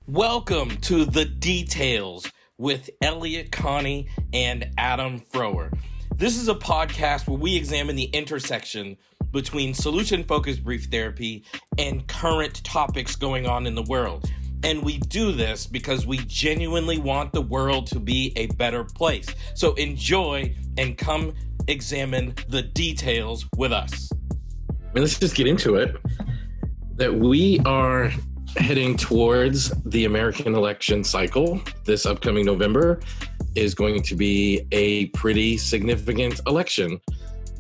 Welcome to The Details with Elliott, Connie, and Adam Frower. This is a podcast where we examine the intersection between solution-focused brief therapy and current topics going on in the world. And we do this because we genuinely want the world to be a better place. So enjoy and come examine the details with us. Let's just get into it. That we are heading towards the American election cycle. This upcoming November is going to be a pretty significant election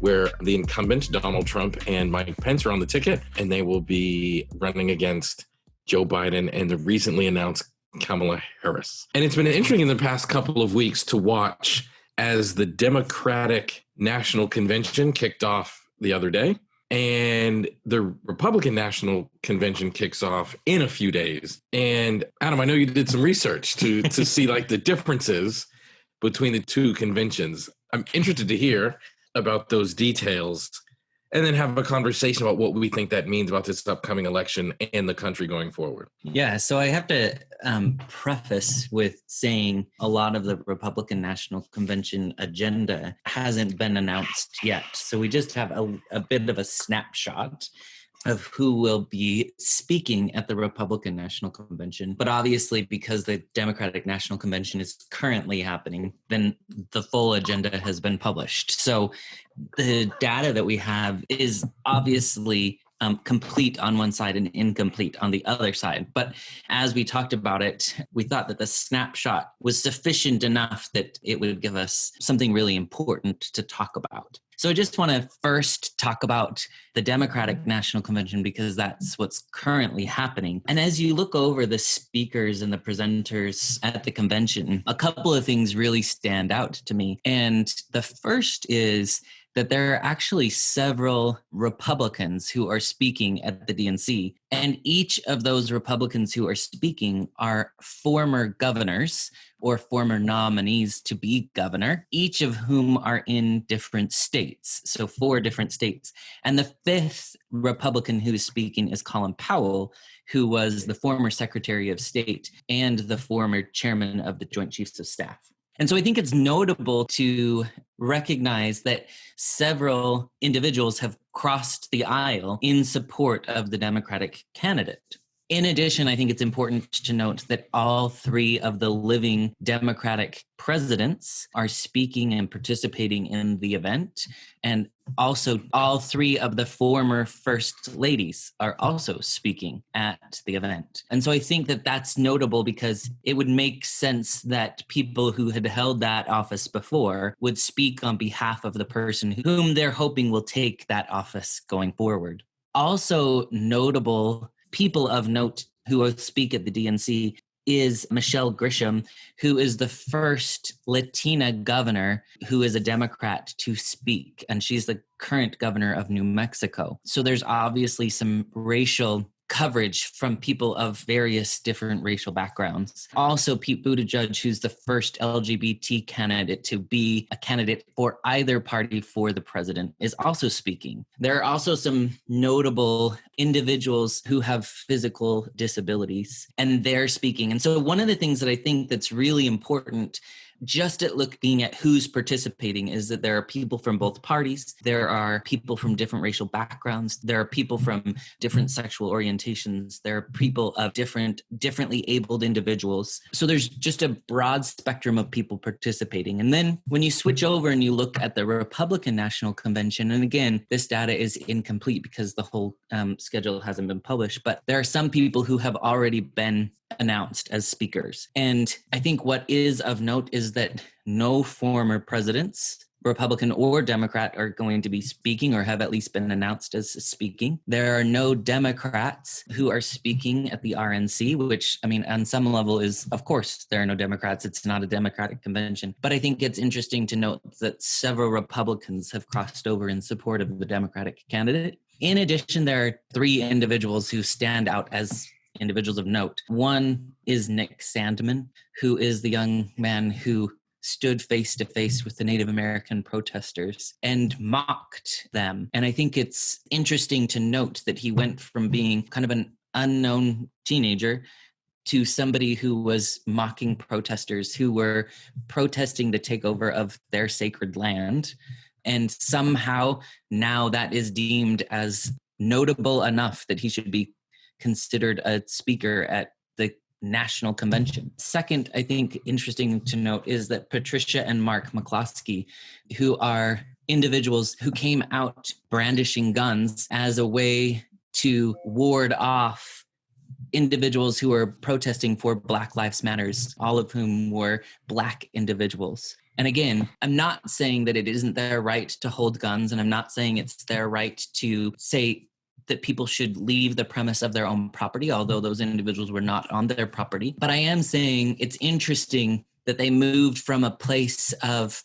where the incumbent, Donald Trump, and Mike Pence are on the ticket, and they will be running against Joe Biden and the recently announced Kamala Harris. And it's been interesting in the past couple of weeks to watch as the Democratic National Convention kicked off the other day, and the Republican National Convention kicks off in a few days. And Adam, I know you did some research to see like the differences between the two conventions. I'm interested to hear about those details and then have a conversation about what we think that means about this upcoming election and the country going forward. Yeah, so I have to preface with saying a lot of the Republican National Convention agenda hasn't been announced yet. So we just have a bit of a snapshot of who will be speaking at the Republican National Convention. But obviously, because the Democratic National Convention is currently happening, then the full agenda has been published. So the data that we have is obviously complete on one side and incomplete on the other side. But as we talked about it, we thought that the snapshot was sufficient enough that it would give us something really important to talk about. So I just want to first talk about the Democratic National Convention because that's what's currently happening. And as you look over the speakers and the presenters at the convention, a couple of things really stand out to me. And the first is that there are actually several Republicans who are speaking at the DNC, and each of those Republicans who are speaking are former governors or former nominees to be governor, each of whom are in different states, so 4 different states. And the 5th Republican who is speaking is Colin Powell, who was the former Secretary of State and the former chairman of the Joint Chiefs of Staff. And so I think it's notable to recognize that several individuals have crossed the aisle in support of the Democratic candidate. In addition, I think it's important to note that all 3 of the living Democratic presidents are speaking and participating in the event. And also all 3 of the former first ladies are also speaking at the event. And so I think that that's notable because it would make sense that people who had held that office before would speak on behalf of the person whom they're hoping will take that office going forward. Also notable people of note who will speak at the DNC is Michelle Grisham, who is the first Latina governor who is a Democrat to speak, and she's the current governor of New Mexico. So there's obviously some racial coverage from people of various different racial backgrounds. Also, Pete Buttigieg, who's the first LGBT candidate to be a candidate for either party for the president, is also speaking. There are also some notable individuals who have physical disabilities, and they're speaking. And so one of the things that I think that's really important just at looking at who's participating is that there are people from both parties. There are people from different racial backgrounds. There are people from different sexual orientations. There are people of differently abled individuals. So there's just a broad spectrum of people participating. And then when you switch over and you look at the Republican National Convention, and again, this data is incomplete because the whole schedule hasn't been published, but there are some people who have already been announced as speakers. And I think what is of note is that no former presidents, Republican or Democrat, are going to be speaking or have at least been announced as speaking. There are no Democrats who are speaking at the RNC, which, I mean, on some level is, of course, there are no Democrats. It's not a Democratic convention. But I think it's interesting to note that several Republicans have crossed over in support of the Democratic candidate. In addition, there are 3 individuals who stand out as individuals of note. One is Nick Sandmann, who is the young man who stood face to face with the Native American protesters and mocked them. And I think it's interesting to note that he went from being kind of an unknown teenager to somebody who was mocking protesters who were protesting the takeover of their sacred land. And somehow now that is deemed as notable enough that he should be considered a speaker at the national convention. Second, I think interesting to note is that Patricia and Mark McCloskey, who are individuals who came out brandishing guns as a way to ward off individuals who were protesting for Black Lives Matters, all of whom were Black individuals. And again, I'm not saying that it isn't their right to hold guns, and I'm not saying it's their right to say that people should leave the premise of their own property, although those individuals were not on their property. But I am saying it's interesting that they moved from a place of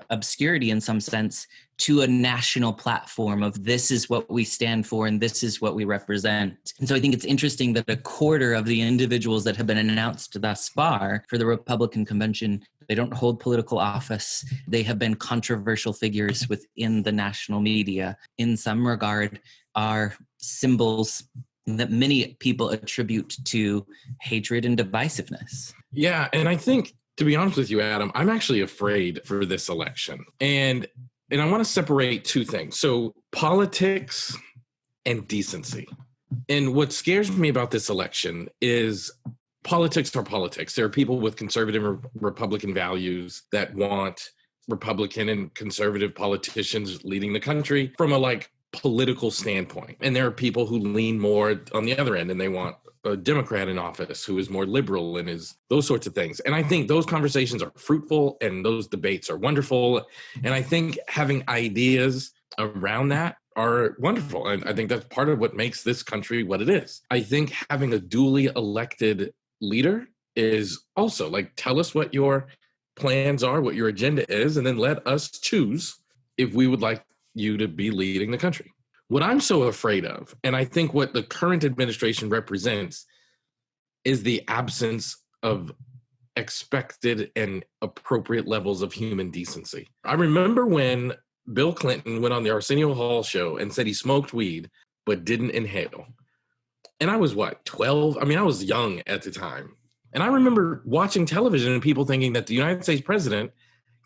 obscurity in some sense to a national platform of this is what we stand for and this is what we represent. And so I think it's interesting that a quarter of the individuals that have been announced thus far for the Republican convention, they don't hold political office. They have been controversial figures within the national media. In some regard, are symbols that many people attribute to hatred and divisiveness. Yeah, and I think, to be honest with you, Adam, I'm actually afraid for this election. And I want to separate two things. So politics and decency. And what scares me about this election is politics are politics. There are people with conservative Republican values that want Republican and conservative politicians leading the country from a political standpoint. And there are people who lean more on the other end and they want a Democrat in office who is more liberal and is those sorts of things. And I think those conversations are fruitful and those debates are wonderful. And I think having ideas around that are wonderful. And I think that's part of what makes this country what it is. I think having a duly elected leader is also tell us what your plans are, what your agenda is, and then let us choose if we would like you to be leading the country. What I'm so afraid of, and I think what the current administration represents, is the absence of expected and appropriate levels of human decency. I remember when Bill Clinton went on the Arsenio Hall show and said he smoked weed but didn't inhale. And I was 12? I mean, I was young at the time. And I remember watching television and people thinking that the United States president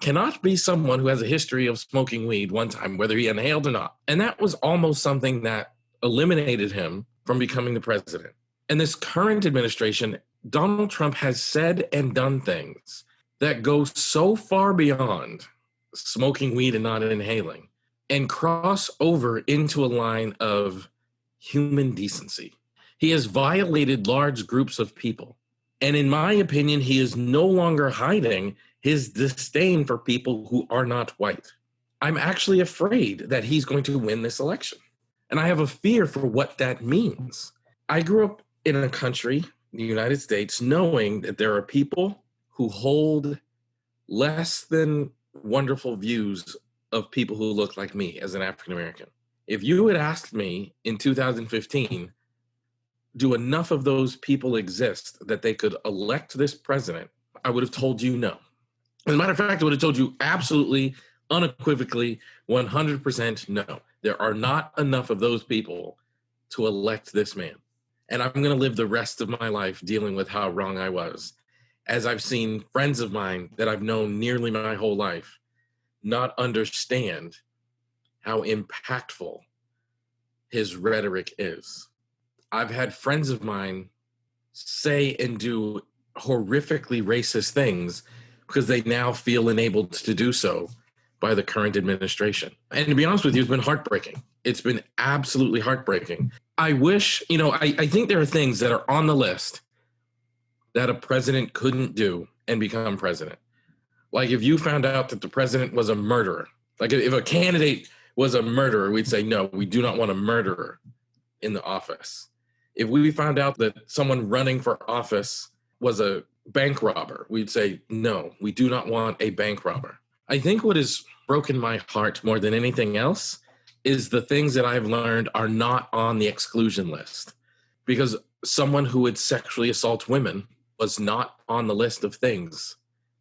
cannot be someone who has a history of smoking weed one time, whether he inhaled or not. And that was almost something that eliminated him from becoming the president. And this current administration, Donald Trump has said and done things that go so far beyond smoking weed and not inhaling and cross over into a line of human decency. He has violated large groups of people. And in my opinion, he is no longer hiding his disdain for people who are not white. I'm actually afraid that he's going to win this election. And I have a fear for what that means. I grew up in a country, the United States, knowing that there are people who hold less than wonderful views of people who look like me as an African American. If you had asked me in 2015, do enough of those people exist that they could elect this president, I would have told you no. As a matter of fact, I would have told you absolutely, unequivocally, 100% no. There are not enough of those people to elect this man. And I'm going to live the rest of my life dealing with how wrong I was, as I've seen friends of mine that I've known nearly my whole life not understand how impactful his rhetoric is. I've had friends of mine say and do horrifically racist things because they now feel enabled to do so by the current administration. And to be honest with you, it's been heartbreaking. It's been absolutely heartbreaking. I wish, I think there are things that are on the list that a president couldn't do and become president. Like if you found out that the president was a murderer, like if a candidate was a murderer, we'd say, no, we do not want a murderer in the office. If we found out that someone running for office was a bank robber, we'd say, no, we do not want a bank robber. I think what has broken my heart more than anything else is the things that I've learned are not on the exclusion list, because someone who would sexually assault women was not on the list of things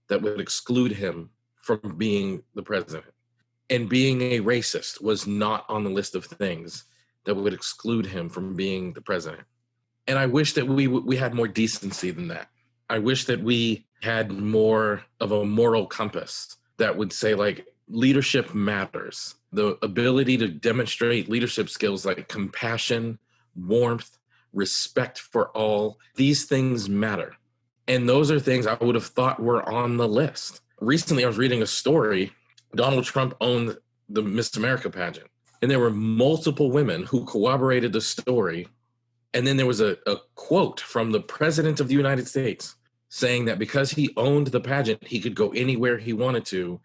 that would exclude him from being the president. And being a racist was not on the list of things that would exclude him from being the president. And I wish that we had more decency than that. I wish that we had more of a moral compass that would say, like, leadership matters. The ability to demonstrate leadership skills like compassion, warmth, respect for all, these things matter. And those are things I would have thought were on the list. Recently, I was reading a story. Donald Trump owned the Miss America pageant, and there were multiple women who corroborated the story. And then there was a quote from the president of the United States saying that because he owned the pageant, he could go anywhere he wanted to,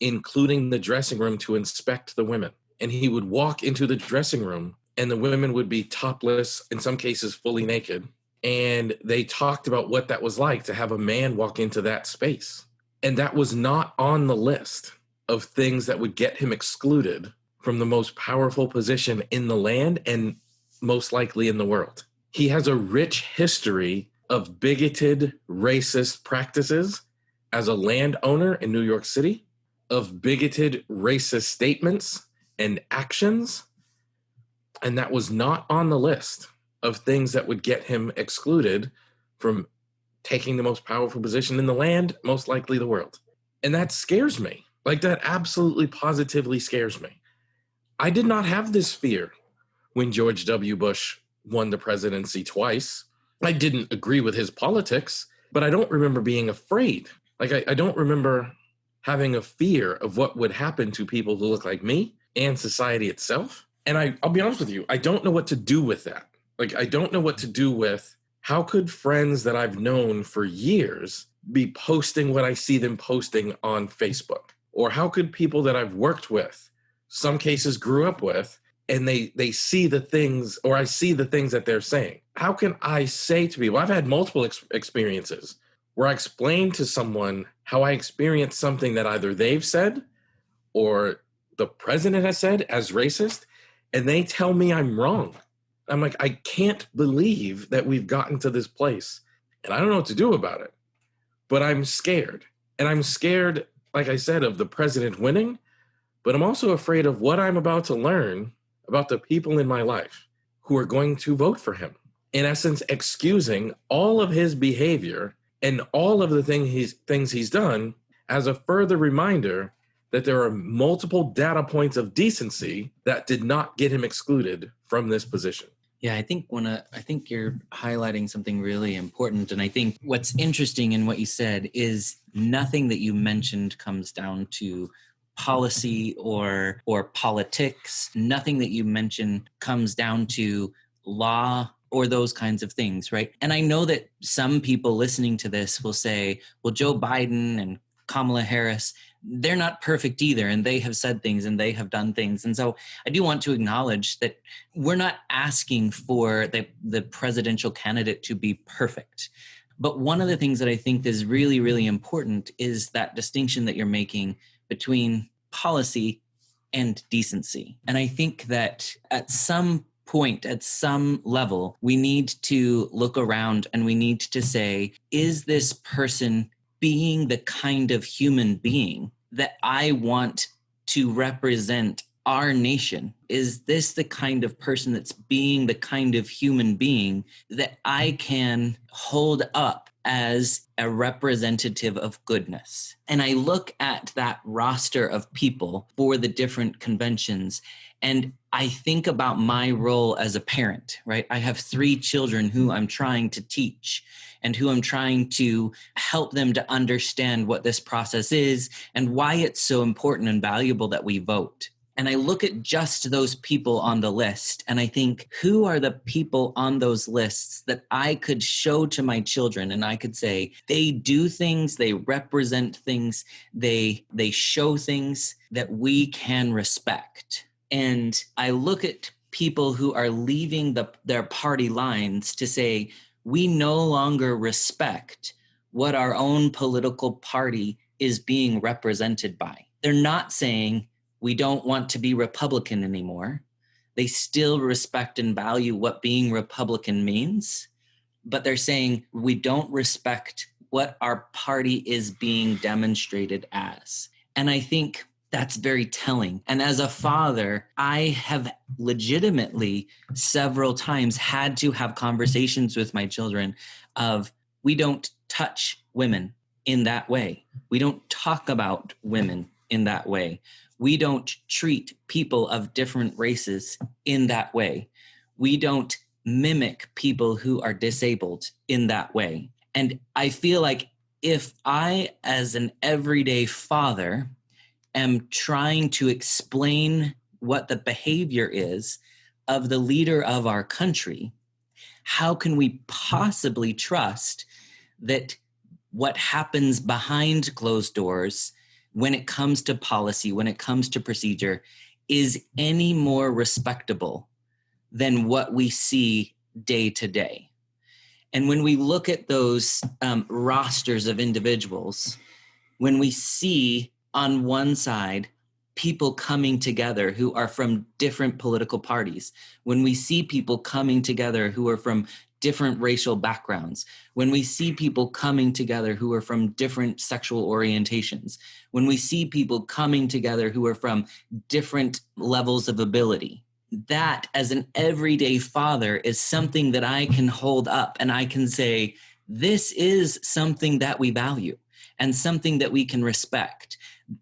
including the dressing room, to inspect the women. And he would walk into the dressing room and the women would be topless, in some cases fully naked. And they talked about what that was like to have a man walk into that space. And that was not on the list of things that would get him excluded from the most powerful position in the land and most likely in the world. He has a rich history of bigoted, racist practices as a landowner in New York City, of bigoted, racist statements and actions. And that was not on the list of things that would get him excluded from taking the most powerful position in the land, most likely the world. And that scares me. Like, that absolutely positively scares me. I did not have this fear when George W. Bush won the presidency twice. I didn't agree with his politics, but I don't remember being afraid. Like, I don't remember having a fear of what would happen to people who look like me and society itself. And I'll be honest with you, I don't know what to do with that. Like, I don't know what to do with, how could friends that I've known for years be posting what I see them posting on Facebook? Or how could people that I've worked with, some cases grew up with, and they see the things, or I see the things that they're saying? How can I say to people, I've had multiple experiences where I explain to someone how I experienced something that either they've said or the president has said as racist, and they tell me I'm wrong. I'm like, I can't believe that we've gotten to this place, and I don't know what to do about it, but I'm scared. And I'm scared, like I said, of the president winning, but I'm also afraid of what I'm about to learn about the people in my life who are going to vote for him. In essence, excusing all of his behavior and all of the things he's done as a further reminder that there are multiple data points of decency that did not get him excluded from this position. Yeah, I think you're highlighting something really important. And I think what's interesting in what you said is nothing that you mentioned comes down to policy or politics. Nothing that you mention comes down to law or those kinds of things, right? And I know that some people listening to this will say, well, Joe Biden and Kamala Harris, they're not perfect either, and they have said things and they have done things. And so I do want to acknowledge that we're not asking for the presidential candidate to be perfect. But one of the things that I think is really, really important is that distinction that you're making between policy and decency. And I think that at some point, at some level, we need to look around and we need to say, is this person being the kind of human being that I want to represent our nation? Is this the kind of person that's being the kind of human being that I can hold up as a representative of goodness? And I look at that roster of people for the different conventions, and I think about my role as a parent, right? I have 3 children who I'm trying to teach and who I'm trying to help them to understand what this process is and why it's so important and valuable that we vote. And I look at just those people on the list and I think, who are the people on those lists that I could show to my children? And I could say, they do things, they represent things, they show things that we can respect. And I look at people who are leaving their party lines to say, we no longer respect what our own political party is being represented by. They're not saying we don't want to be Republican anymore. They still respect and value what being Republican means, but they're saying we don't respect what our party is being demonstrated as. And I think That's very telling. And as a father, I have legitimately several times had to have conversations with my children of, we don't touch women in that way. We don't talk about women in that way. We don't treat people of different races in that way. We don't mimic people who are disabled in that way. And I feel like if I, as an everyday father, am trying to explain what the behavior is of the leader of our country, how can we possibly trust that what happens behind closed doors when it comes to policy, when it comes to procedure, is any more respectable than what we see day to day? And when we look at those rosters of individuals, when we see on one side people coming together who are from different political parties, when we see people coming together who are from different racial backgrounds, when we see people coming together who are from different sexual orientations, when we see people coming together who are from different levels of ability, that as an everyday father is something that I can hold up and I can say, this is something that we value and something that we can respect.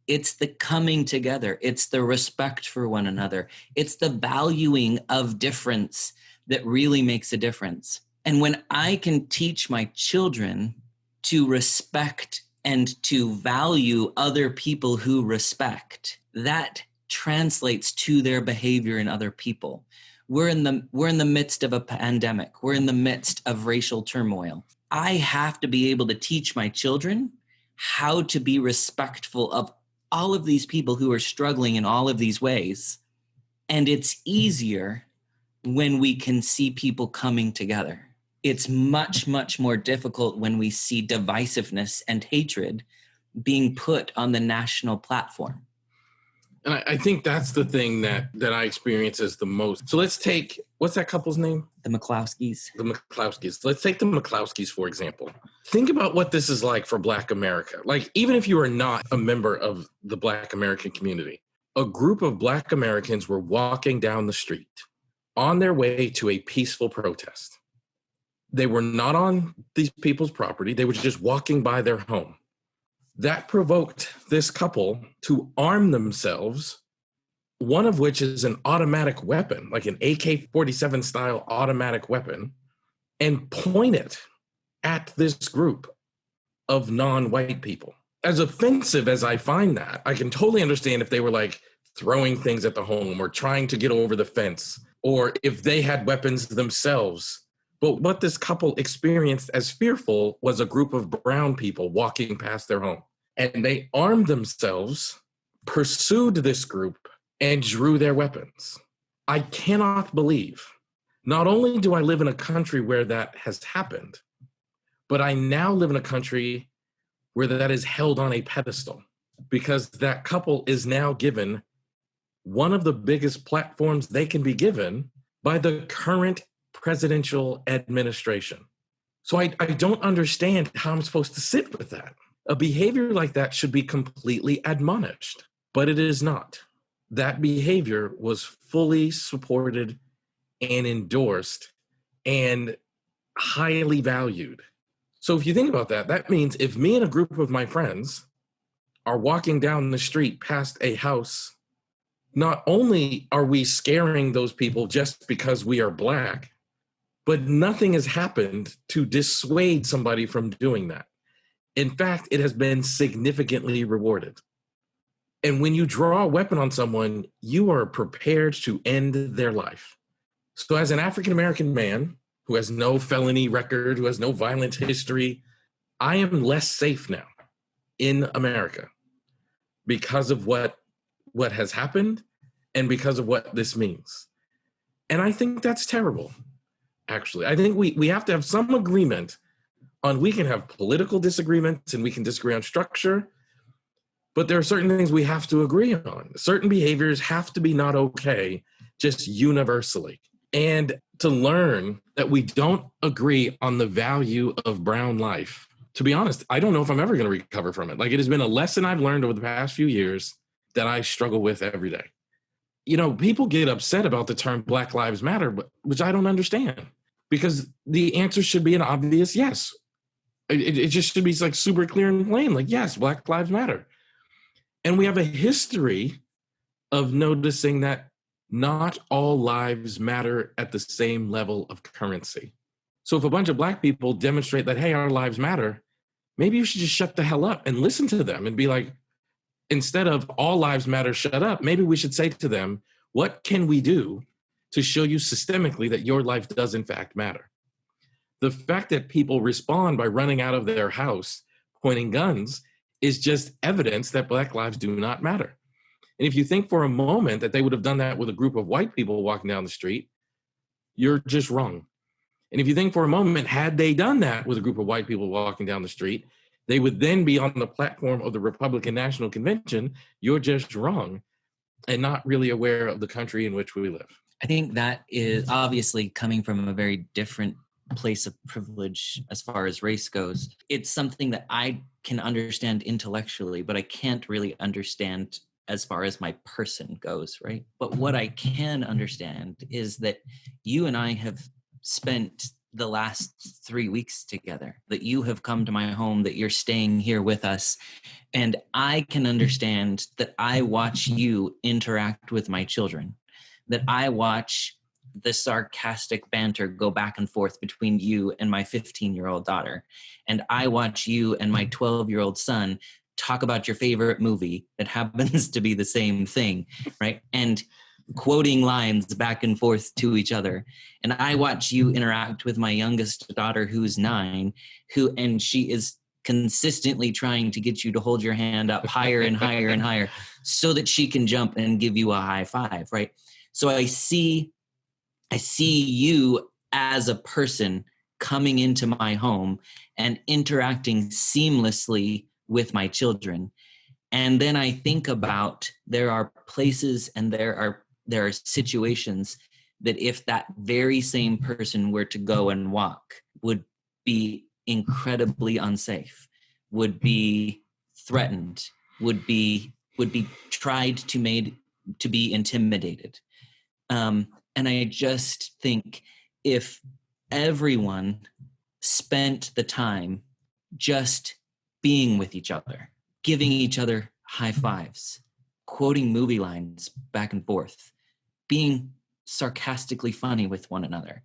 It's the coming together. It's the respect for one another. It's the valuing of difference that really makes a difference. And when I can teach my children to respect and to value other people who respect, that translates to their behavior in other people. We're in the midst of a pandemic. We're in the midst of racial turmoil. I have to be able to teach my children how to be respectful of all of these people who are struggling in all of these ways. And it's easier when we can see people coming together. It's much, much more difficult when we see divisiveness and hatred being put on the national platform. And I think that's the thing that I experience as the most. So let's take, what's that couple's name? The McCloskeys. The McCloskeys. Let's take the McCloskeys, for example. Think about what this is like for Black America. Like, even if you are not a member of the Black American community, a group of Black Americans were walking down the street on their way to a peaceful protest. They were not on these people's property. They were just walking by their home. That provoked this couple to arm themselves, one of which is an automatic weapon, like an AK-47 style automatic weapon, and point it at this group of non-white people. As offensive as I find that, I can totally understand if they were like throwing things at the home or trying to get over the fence, or if they had weapons themselves. But what this couple experienced as fearful was a group of brown people walking past their home. And they armed themselves, pursued this group, and drew their weapons. I cannot believe, not only do I live in a country where that has happened, but I now live in a country where that is held on a pedestal, because that couple is now given one of the biggest platforms they can be given by the current presidential administration. So I don't understand how I'm supposed to sit with that. A behavior like that should be completely admonished, but it is not. That behavior was fully supported and endorsed and highly valued. So if you think about that, that means if me and a group of my friends are walking down the street past a house, not only are we scaring those people just because we are Black, but nothing has happened to dissuade somebody from doing that. In fact, it has been significantly rewarded. And when you draw a weapon on someone, you are prepared to end their life. So as an African-American man who has no felony record, who has no violent history, I am less safe now in America because of what has happened and because of what this means. And I think that's terrible, actually. I think we have to have some agreement on, we can have political disagreements and we can disagree on structure, but there are certain things we have to agree on. Certain behaviors have to be not okay, just universally. And to learn that we don't agree on the value of brown life, to be honest, I don't know if I'm ever going to recover from it. Like, it has been a lesson I've learned over the past few years that I struggle with every day. You know, people get upset about the term Black Lives Matter, which I don't understand, because the answer should be an obvious yes. It just should be like super clear and plain, like, yes, Black Lives Matter. And we have a history of noticing that not all lives matter at the same level of currency. So if a bunch of Black people demonstrate that, hey, our lives matter, maybe you should just shut the hell up and listen to them and be like, instead of all lives matter, shut up, maybe we should say to them, what can we do to show you systemically that your life does in fact matter? The fact that people respond by running out of their house, pointing guns, is just evidence that Black lives do not matter. And if you think for a moment that they would have done that with a group of white people walking down the street, you're just wrong. And if you think for a moment, had they done that with a group of white people walking down the street, they would then be on the platform of the Republican National Convention, you're just wrong and not really aware of the country in which we live. I think that is obviously coming from a very different place of privilege as far as race goes. It's something that I can understand intellectually, but I can't really understand as far as my person goes, right? But what I can understand is that you and I have spent the last 3 weeks together, that you have come to my home, that you're staying here with us. And I can understand that I watch you interact with my children, that I watch the sarcastic banter go back and forth between you and my 15-year-old daughter. And I watch you and my 12-year-old son talk about your favorite movie that happens to be the same thing, right? And quoting lines back and forth to each other. And I watch you interact with my youngest daughter, who's 9, and she is consistently trying to get you to hold your hand up higher and higher and higher so that she can jump and give you a high five, right? So I see you as a person coming into my home and interacting seamlessly with my children. And then I think about, there are places and there are situations that if that very same person were to go and walk, would be incredibly unsafe, would be threatened, would be tried to be intimidated. And I just think if everyone spent the time just being with each other, giving each other high fives, quoting movie lines back and forth, being sarcastically funny with one another,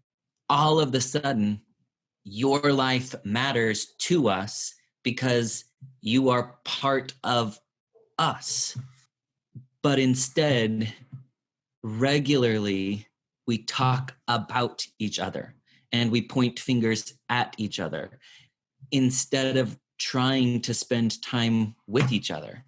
all of a sudden, your life matters to us because you are part of us. But instead, regularly, we talk about each other and we point fingers at each other instead of trying to spend time with each other.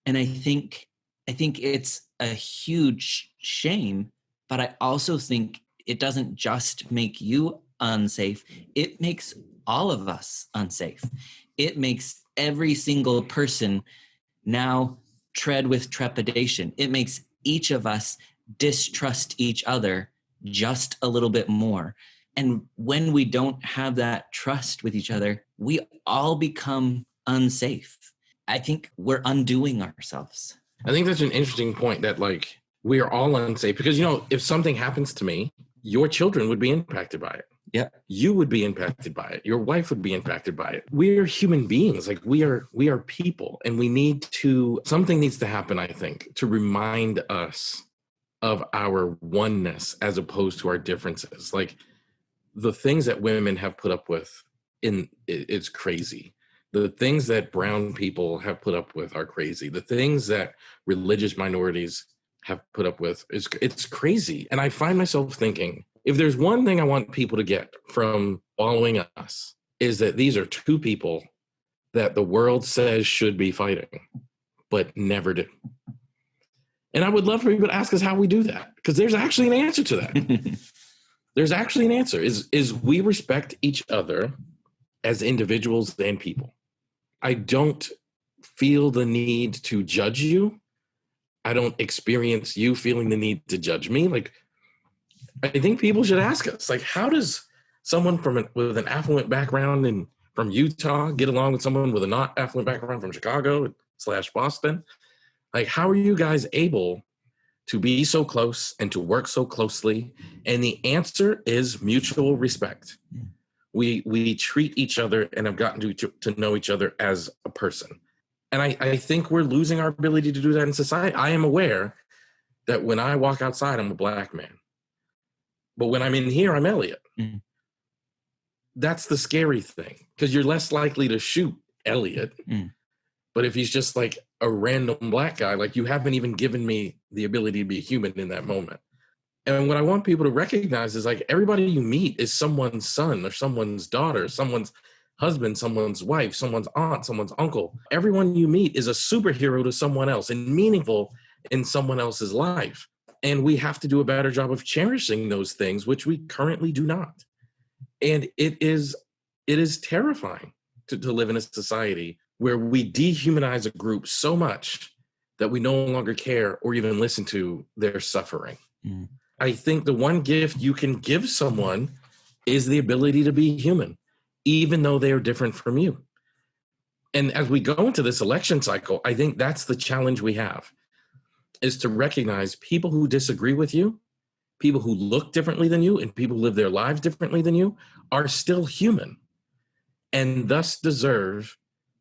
And I think it's a huge shame, but I also think it doesn't just make you unsafe, it makes all of us unsafe. It makes every single person now tread with trepidation. It makes each of us distrust each other just a little bit more. And when we don't have that trust with each other, we all become unsafe. I think we're undoing ourselves. I think that's an interesting point, that like we are all unsafe because, you know, if something happens to me, your children would be impacted by it. Yeah. You would be impacted by it. Your wife would be impacted by it. We're human beings. Like we are people, and something needs to happen, I think, to remind us of our oneness as opposed to our differences. Like the things that women have put up with it's crazy. The things that brown people have put up with are crazy. The things that religious minorities have put up with it's crazy. And I find myself thinking, if there's one thing I want people to get from following us, is that these are two people that the world says should be fighting, but never do. And I would love for people to ask us how we do that, because there's actually an answer to that. There's actually an answer, is we respect each other as individuals and people. I don't feel the need to judge you. I don't experience you feeling the need to judge me. Like, I think people should ask us, like, how does someone with an affluent background and from Utah get along with someone with a not affluent background from Chicago / Boston? Like, how are you guys able to be so close and to work so closely? And the answer is mutual respect. We treat each other and have gotten to know each other as a person. And I think we're losing our ability to do that in society. I am aware that when I walk outside, I'm a Black man. But when I'm in here, I'm Elliott. Mm-hmm. That's the scary thing, because you're less likely to shoot Elliott. Mm. But if he's just like a random Black guy, like, you haven't even given me the ability to be human in that moment. And what I want people to recognize is, like, everybody you meet is someone's son or someone's daughter, someone's husband, someone's wife, someone's aunt, someone's uncle. Everyone you meet is a superhero to someone else and meaningful in someone else's life. And we have to do a better job of cherishing those things, which we currently do not. And it is terrifying to live in a society where we dehumanize a group so much that we no longer care or even listen to their suffering. Mm. I think the one gift you can give someone is the ability to be human, even though they are different from you. And as we go into this election cycle, I think that's the challenge we have, is to recognize people who disagree with you, people who look differently than you, and people who live their lives differently than you are still human and thus deserve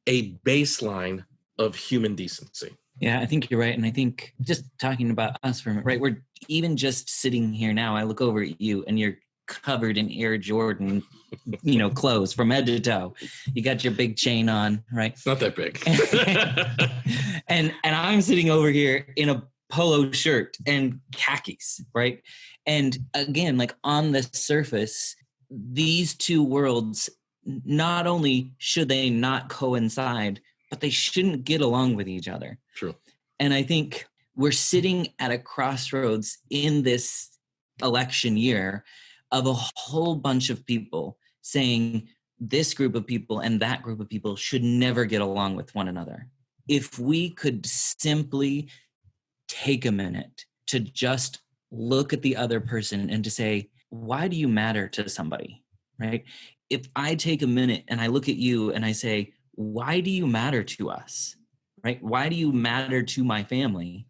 a baseline of human decency. Yeah, I think you're right. And I think just talking about us for a minute, right? We're even just sitting here now. I look over at you and you're covered in Air Jordan, clothes from head to toe. You got your big chain on, right? It's not that big. and I'm sitting over here in a polo shirt and khakis, right? And again, like, on the surface, these two worlds, not only should they not coincide, but they shouldn't get along with each other. True. And I think we're sitting at a crossroads in this election year of a whole bunch of people saying this group of people and that group of people should never get along with one another. If we could simply take a minute to just look at the other person and to say, why do you matter to somebody, right? If I take a minute and I look at you and I say, why do you matter to us, right? Why do you matter to my family?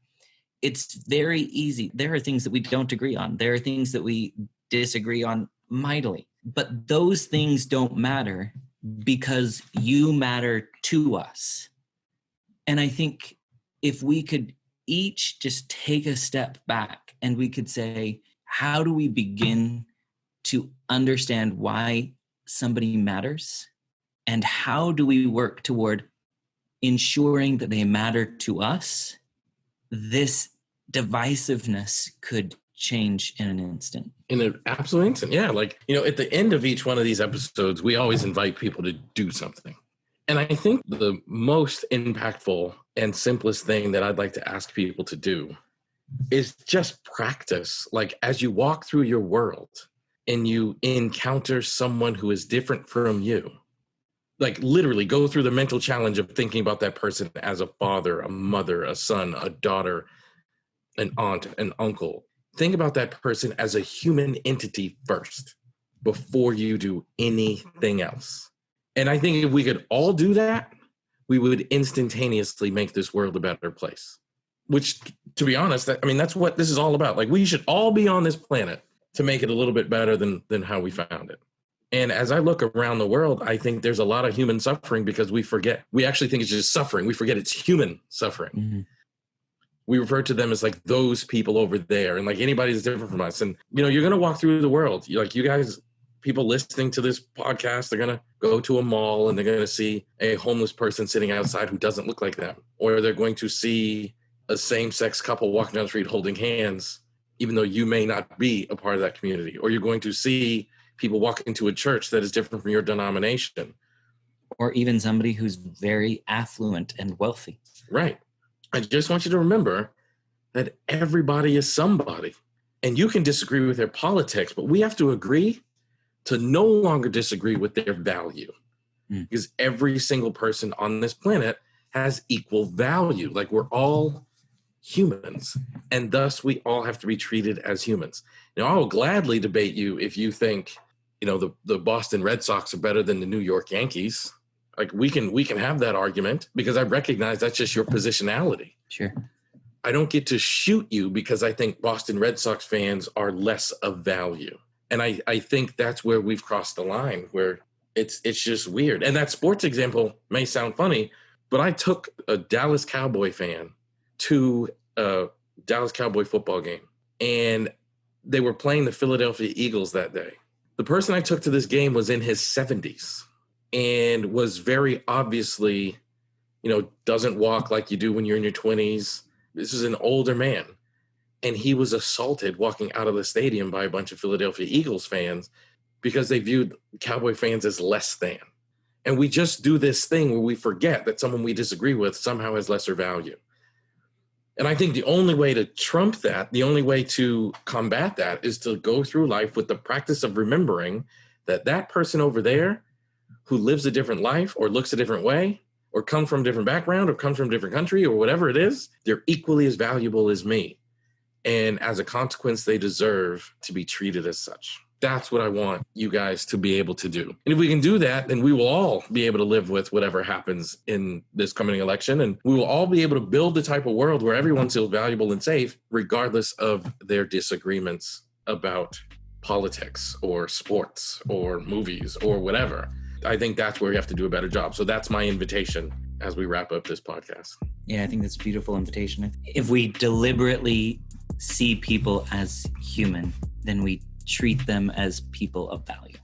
It's very easy. There are things that we don't agree on. There are things that we disagree on mightily, but those things don't matter because you matter to us. And I think if we could each just take a step back and we could say, how do we begin to understand why somebody matters? And how do we work toward ensuring that they matter to us? This divisiveness could change in an instant. In an absolute instant, yeah. Like, at the end of each one of these episodes, we always invite people to do something. And I think the most impactful and simplest thing that I'd like to ask people to do is just practice. Like, as you walk through your world and you encounter someone who is different from you, like, literally go through the mental challenge of thinking about that person as a father, a mother, a son, a daughter, an aunt, an uncle. Think about that person as a human entity first before you do anything else. And I think if we could all do that, we would instantaneously make this world a better place. Which, to be honest, that's what this is all about. Like, we should all be on this planet to make it a little bit better than how we found it. And as I look around the world, I think there's a lot of human suffering because we forget. We actually think it's just suffering. We forget it's human suffering. Mm-hmm. We refer to them as like those people over there, and like anybody that's different from us. And, you're going to walk through the world. You guys, people listening to this podcast, they're going to go to a mall and they're going to see a homeless person sitting outside who doesn't look like them. Or they're going to see a same-sex couple walking down the street holding hands, even though you may not be a part of that community. Or you're going to see people walk into a church that is different from your denomination. Or even somebody who's very affluent and wealthy. Right. I just want you to remember that everybody is somebody. And you can disagree with their politics, but we have to agree to no longer disagree with their value. Because every single person on this planet has equal value. Like, we're all humans, and thus we all have to be treated as humans. I will gladly debate you if you think, the Boston Red Sox are better than the New York Yankees. Like, we can have that argument because I recognize that's just your positionality. Sure. I don't get to shoot you because I think Boston Red Sox fans are less of value. And I think that's where we've crossed the line, where it's just weird. And that sports example may sound funny, but I took a Dallas Cowboy fan to a Dallas Cowboy football game, and they were playing the Philadelphia Eagles that day. The person I took to this game was in his 70s and was very obviously, doesn't walk like you do when you're in your 20s. This is an older man. And he was assaulted walking out of the stadium by a bunch of Philadelphia Eagles fans because they viewed Cowboy fans as less than. And we just do this thing where we forget that someone we disagree with somehow has lesser value. And I think the only way to trump that, the only way to combat that, is to go through life with the practice of remembering that that person over there who lives a different life or looks a different way or come from a different background or comes from a different country or whatever it is, they're equally as valuable as me. And as a consequence, they deserve to be treated as such. That's what I want you guys to be able to do. And if we can do that, then we will all be able to live with whatever happens in this coming election. And we will all be able to build the type of world where everyone feels valuable and safe, regardless of their disagreements about politics or sports or movies or whatever. I think that's where we have to do a better job. So that's my invitation as we wrap up this podcast. Yeah, I think that's a beautiful invitation. If we deliberately see people as human, then we treat them as people of value.